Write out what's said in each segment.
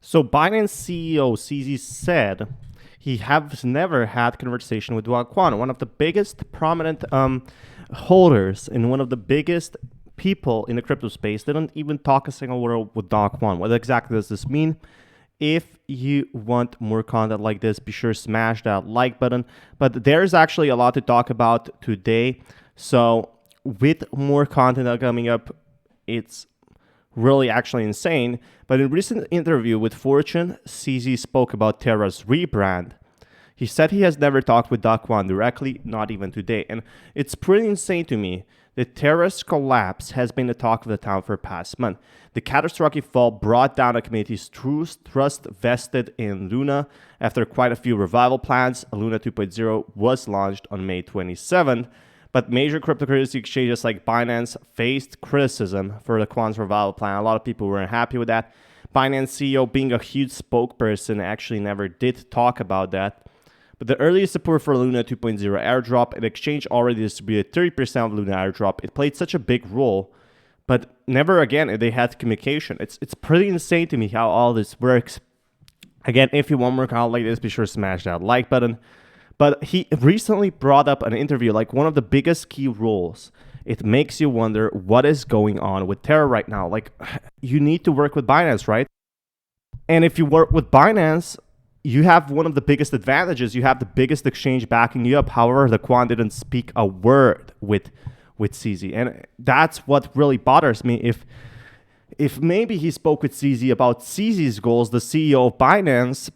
So Binance CEO CZ said he has never had conversation with Do Kwon, one of the biggest prominent holders and one of the biggest people in the crypto space. Didn't even talk a single word with Do Kwon. What exactly does this mean? If you want more content like this, be sure to smash that like button. But there's actually a lot to talk about today. So with more content coming up, it's really actually insane. But in a recent interview with Fortune, CZ spoke about Terra's rebrand. He said he has never talked with Do Kwon directly, not even today. And it's pretty insane to me that Terra's collapse has been the talk of the town for the past month. The catastrophic fall brought down the community's trust vested in Luna. After quite a few revival plans, Luna 2.0 was launched on May 27th. But major cryptocurrency exchanges like Binance faced criticism for the Kwon's revival plan. A lot of people weren't happy with that. Binance CEO, being a huge spokesperson, actually never did talk about that. But the earliest support for Luna 2.0 airdrop, an exchange already distributed 30% of Luna airdrop. It played such a big role, but never again they had communication. It's pretty insane to me how all this works. Again, if you want more content like this, be sure to smash that like button. But he recently brought up an interview like one of the biggest key roles. It makes you wonder what is going on with Terra right now. Like, you need to work with Binance, right? And if you work with Binance, you have one of the biggest advantages. You have the biggest exchange backing you up. However, the Kwon didn't speak a word with CZ. And that's what really bothers me. If maybe he spoke with CZ about CZ's goals, the CEO of Binance,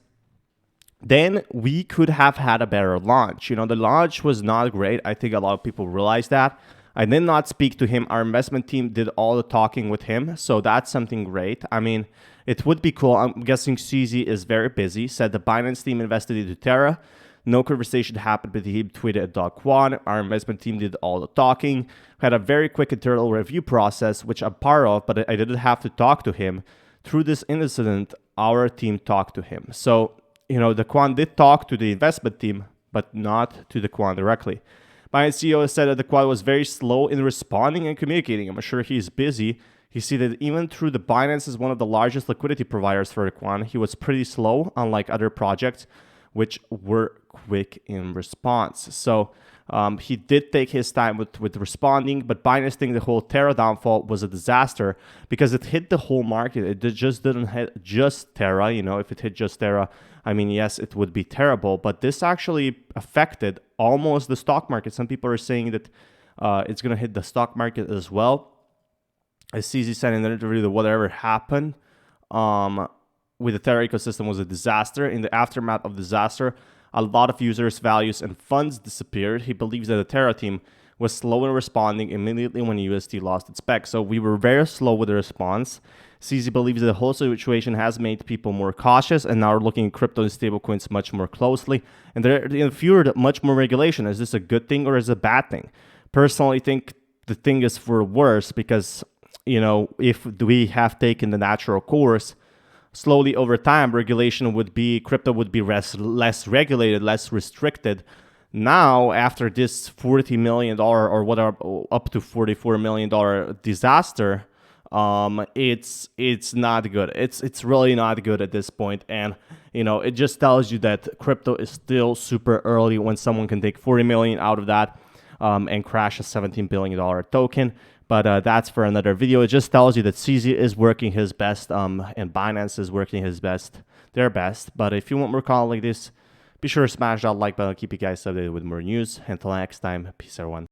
then we could have had a better launch. The launch was not great. I think a lot of people realize that. I did not speak to him. Our investment team did all the talking with him. So that's something great. I mean, it would be cool. I'm guessing CZ is very busy. Said the Binance team invested into Terra. No conversation happened, but he tweeted at Do Kwon. Our investment team did all the talking. Had a very quick internal review process, which I'm part of, but I didn't have to talk to him. Through this incident, our team talked to him. So the Kwon did talk to the investment team, but not to the Kwon directly. Binance CEO said that the Kwon was very slow in responding and communicating. I'm sure he's busy. He said that even through the Binance is one of the largest liquidity providers for the Kwon, he was pretty slow, unlike other projects, which were quick in response. So he did take his time with responding, but Binance think the whole Terra downfall was a disaster because it hit the whole market. It just didn't hit just Terra. If it hit just Terra, I mean, yes, it would be terrible, but this actually affected almost the stock market. Some people are saying that it's going to hit the stock market as well. As CZ said in the interview, that whatever happened with the Terra ecosystem was a disaster. In the aftermath of disaster, a lot of users' values and funds disappeared. He believes that the Terra team was slow in responding immediately when USD lost its peg. So we were very slow with the response. CZ believes that the whole situation has made people more cautious and now are looking at crypto and stablecoins much more closely. And they're feared much more regulation. Is this a good thing or is it a bad thing? Personally, I think the thing is for worse because, if we have taken the natural course, slowly over time, crypto would be less regulated, less restricted. Now, after this $40 million or whatever, up to $44 million disaster, it's not good. It's really not good at this point. And, it just tells you that crypto is still super early when someone can take 40 million out of that and crash a $17 billion token. But that's for another video. It just tells you that CZ is working his best and Binance is working their best. But if you want more content like this, be sure to smash that like button. Keep you guys updated with more news. Until next time, peace everyone.